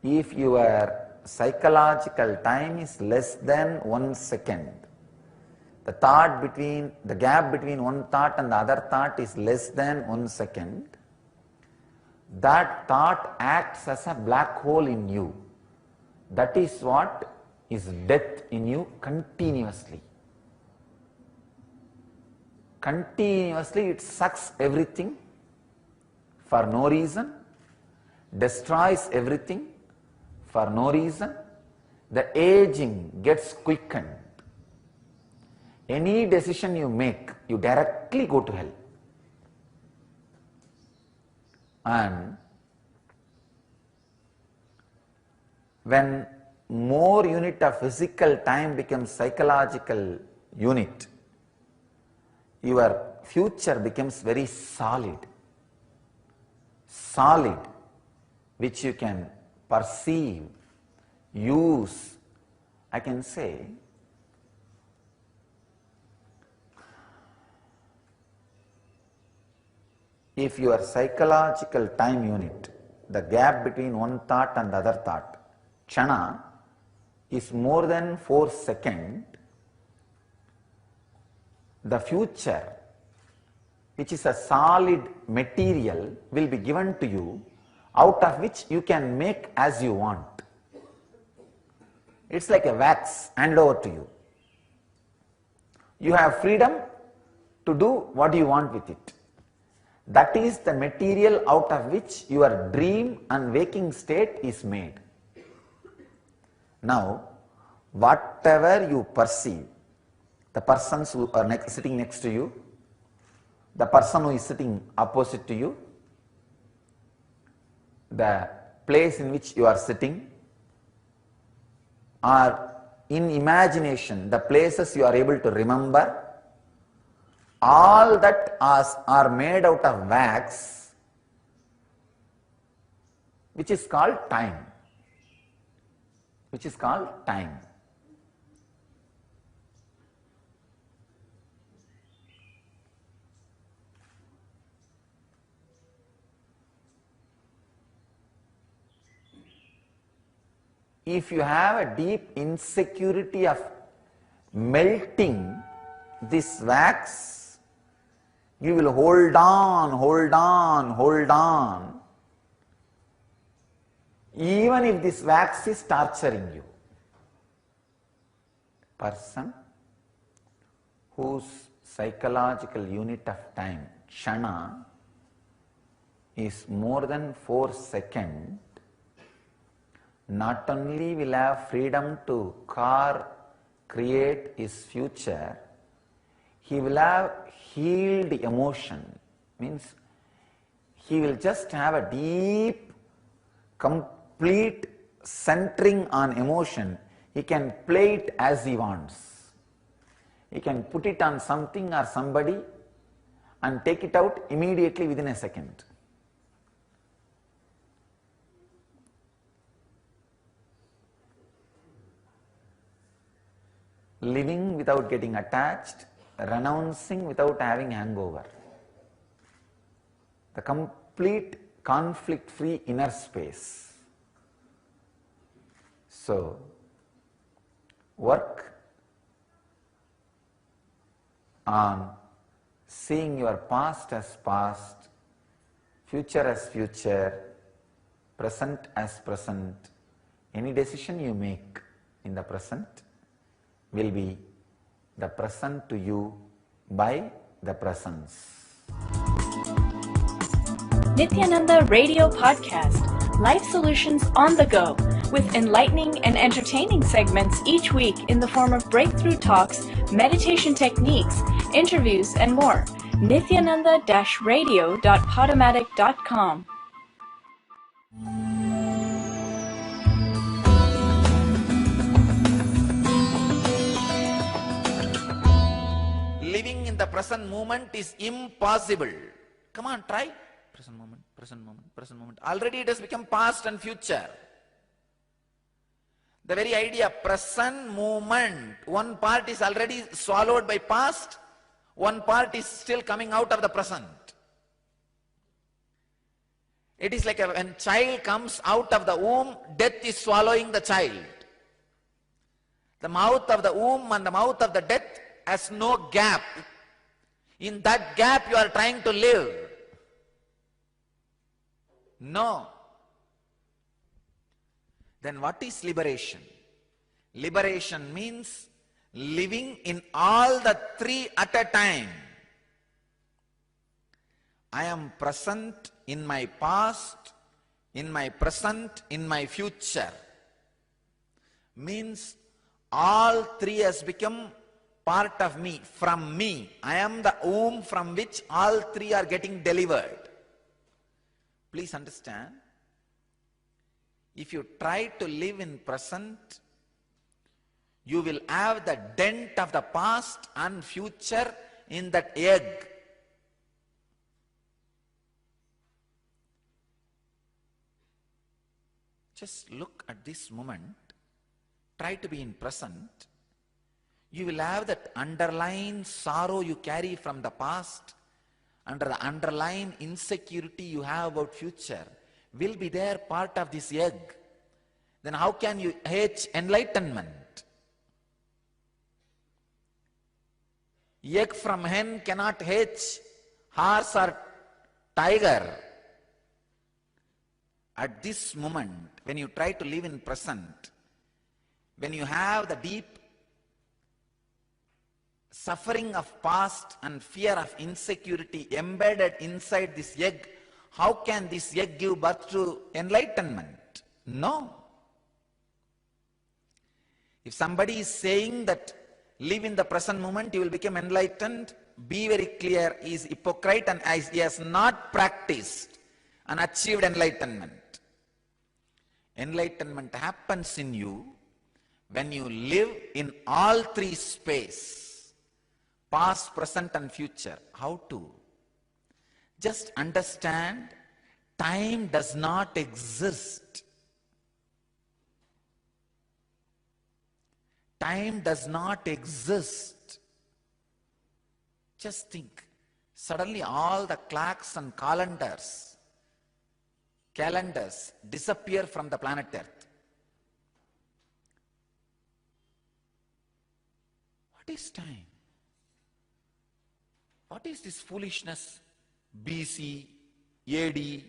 If your psychological time is less than 1 second, the gap between one thought and the other thought is less than 1 second, that thought acts as a black hole in you. That is what is death in you continuously. Continuously it sucks everything for no reason, destroys everything for no reason. The aging gets quickened. Any decision you make, you directly go to hell. And when more unit of physical time becomes psychological unit, your future becomes very solid. Solid, which you can perceive, use. I can say, if your psychological time unit, the gap between one thought and the other thought, kshana, is more than 4 seconds, the future, which is a solid material, will be given to you, out of which you can make as you want. It's like a wax handed over to you. You have freedom to do what you want with it. That is the material out of which your dream and waking state is made. Now, whatever you perceive, the persons who are sitting next to you, the person who is sitting opposite to you, the place in which you are sitting, or in imagination, the places you are able to remember, all that are made out of wax, which is called time. Which is called time. If you have a deep insecurity of melting this wax, you will hold on, hold on, hold on, even if this wax is torturing you. Person whose psychological unit of time, kshana, is more than 4 seconds, not only will have freedom to create his future, he will have healed emotion. Means he will just have a deep, complete centering on emotion. He can play it as he wants. He can put it on something or somebody and take it out immediately within a second. Living without getting attached, renouncing without having hangover. The complete conflict-free inner space. So, work on seeing your past as past, future as future, present as present. Any decision you make in the present will be the present to you by the presence. Nityananda Radio Podcast, Life Solutions on the Go, with enlightening and entertaining segments each week in the form of breakthrough talks, meditation techniques, interviews, and more. Nityananda-radio.podomatic.com. Living in the present moment is impossible. Come on, try. Present moment, present moment, present moment. Already it has become past and future. The very idea, present moment, one part is already swallowed by past, one part is still coming out of the present. It is like when child comes out of the womb, death is swallowing the child. The mouth of the womb and the mouth of the death has no gap. In that gap you are trying to live. No. Then what is liberation? Liberation means living in all the three at a time. I am present in my past, in my present, in my future. Means all three has become part of me, from me. I am the womb from which all three are getting delivered. Please understand, if you try to live in present, you will have the dent of the past and future in that egg. Just look at this moment, try to be in present. You will have that underlying sorrow you carry from the past, under the underlying insecurity you have about future, will be there part of this egg. Then how can you hatch enlightenment? Egg from hen cannot hatch horse or tiger. At this moment, when you try to live in present, when you have the deep suffering of past and fear of insecurity embedded inside this egg, how can this egg give birth to enlightenment? No. If somebody is saying that live in the present moment, you will become enlightened, be very clear, he is hypocrite and he has not practiced and achieved enlightenment. Enlightenment happens in you when you live in all three space, past, present and future. How to? Just understand, time does not exist. Time does not exist. Just think, suddenly all the clocks and calendars disappear from the planet Earth. What is time? What is this foolishness? BC, AD.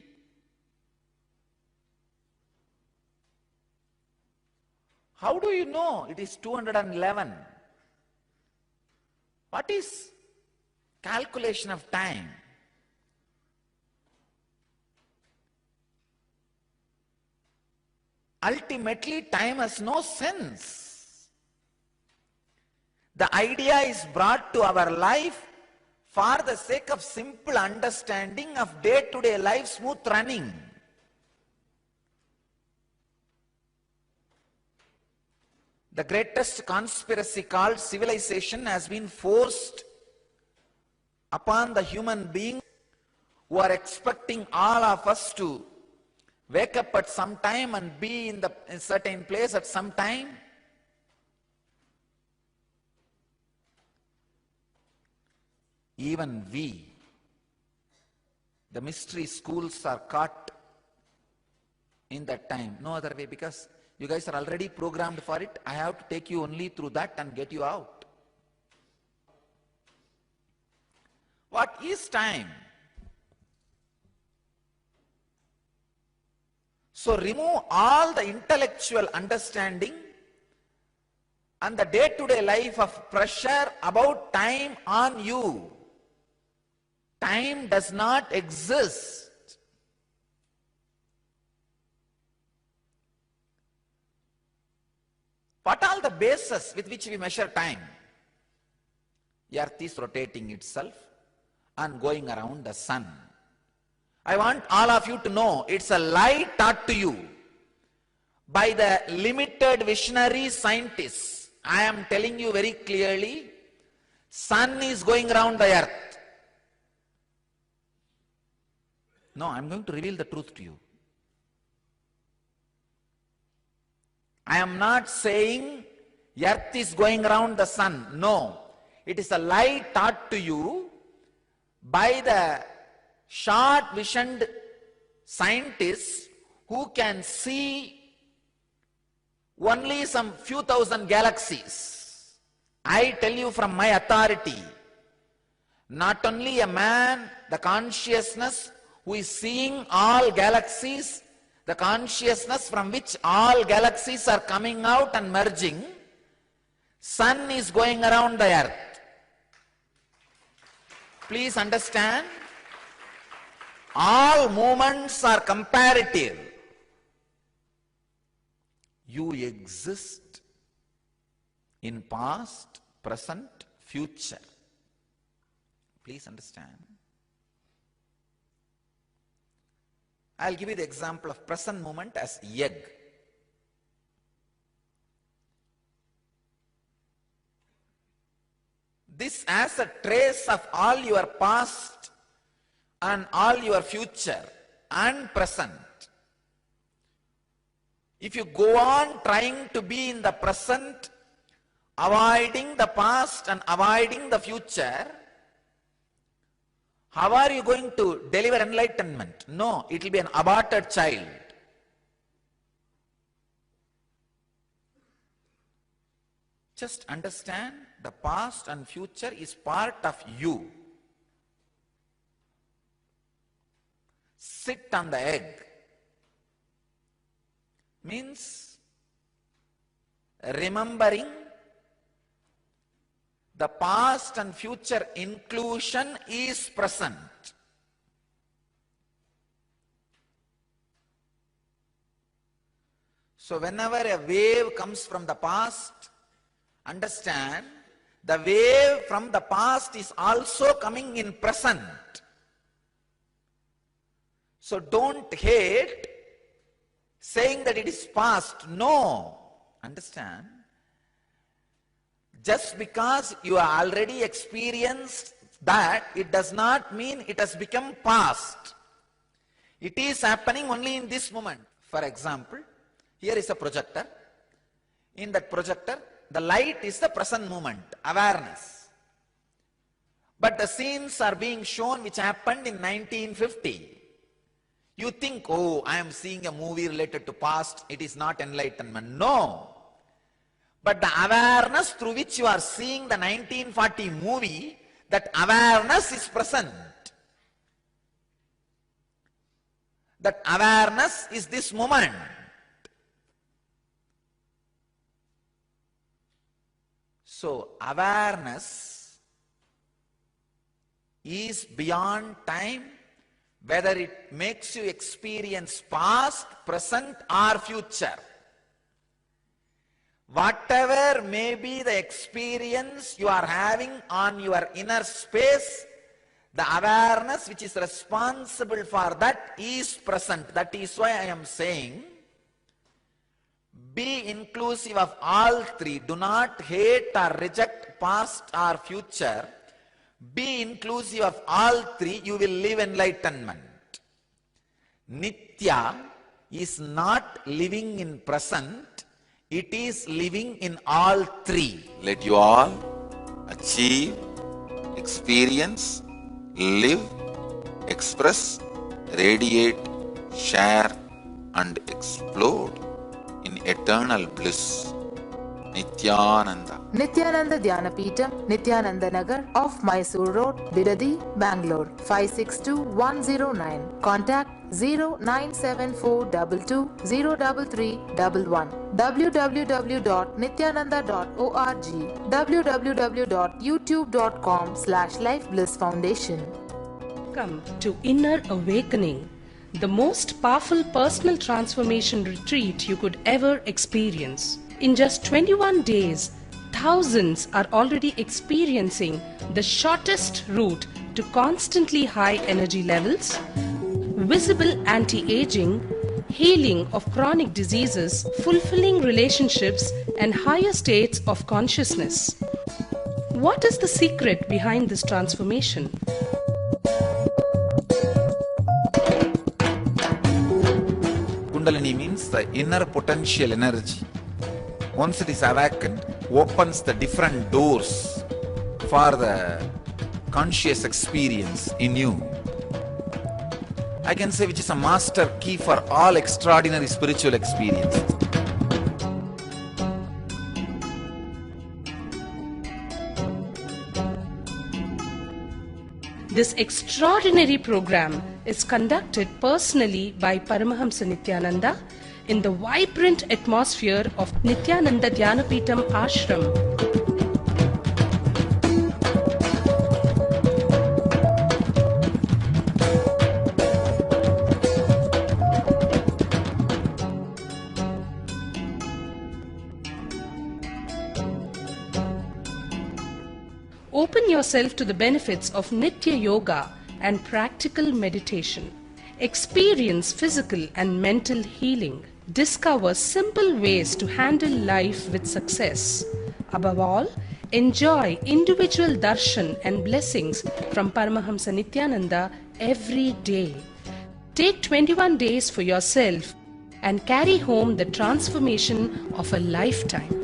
How do you know it is 211? What is calculation of time? Ultimately, time has no sense. The idea is brought to our life for the sake of simple understanding of day-to-day life smooth running. The greatest conspiracy called civilization has been forced upon the human beings who are expecting all of us to wake up at some time and be in a certain place at some time. Even we, the mystery schools are caught in that time. No other way, because you guys are already programmed for it. I have to take you only through that and get you out. What is time? So remove all the intellectual understanding and the day-to-day life of pressure about time on you. Time does not exist. What are the bases with which we measure time? The earth is rotating itself and going around the sun. I want all of you to know it's a lie taught to you by the limited visionary scientists. I am telling you very clearly, sun is going around the earth. No, I am going to reveal the truth to you. I am not saying earth is going around the sun. No, it is a lie taught to you by the short-visioned scientists who can see only some few thousand galaxies. I tell you from my authority, not only a man, the consciousness who is seeing all galaxies, the consciousness from which all galaxies are coming out and merging. Sun is going around the earth. Please understand, all movements are comparative. You exist in past, present, future. Please understand. I'll give you the example of present moment as egg. This has a trace of all your past and all your future and present. If you go on trying to be in the present, avoiding the past and avoiding the future, how are you going to deliver enlightenment? No, it will be an aborted child. Just understand, the past and future is part of you. Sit on the egg means remembering the past and future inclusion is present. So whenever a wave comes from the past, understand, the wave from the past is also coming in present. So don't hate saying that it is past. No. Understand? Just because you are already experienced that, it does not mean it has become past. It is happening only in this moment. For example, here is a projector. In that projector, the light is the present moment, awareness. But the scenes are being shown which happened in 1950. You think, oh, I am seeing a movie related to past, it is not enlightenment. No. But the awareness through which you are seeing the 1940 movie, that awareness is present. That awareness is this moment. So awareness is beyond time, whether it makes you experience past, present or future. Whatever may be the experience you are having on your inner space, the awareness which is responsible for that is present. That is why I am saying, be inclusive of all three. Do not hate or reject past or future. Be inclusive of all three, you will live enlightenment. Nitya is not living in present, it is living in all three. Let you all achieve, experience, live, express, radiate, share and explode in eternal bliss. Nityananda. Nityananda Dhyanapitham, Nityananda Nagar off Mysore Road, Bidadi, Bangalore 562109. Contact 0974220331. www.nityananda.org. www.youtube.com/lifeblissfoundation. Welcome to Inner Awakening, the most powerful personal transformation retreat you could ever experience. In just 21 days, thousands are already experiencing the shortest route to constantly high energy levels, visible anti-aging, healing of chronic diseases, fulfilling relationships, and higher states of consciousness. What is the secret behind this transformation? Kundalini means the inner potential energy. Once it is awakened, opens the different doors for the conscious experience in you. I can say which is a master key for all extraordinary spiritual experiences. This extraordinary program is conducted personally by Paramahamsa Nityananda in the vibrant atmosphere of Nityananda Dhyanapitham Ashram. Open yourself to the benefits of Nitya Yoga and practical meditation. Experience physical and mental healing. Discover simple ways to handle life with success. Above all, enjoy individual darshan and blessings from Paramahamsa Nityananda every day. Take 21 days for yourself and carry home the transformation of a lifetime.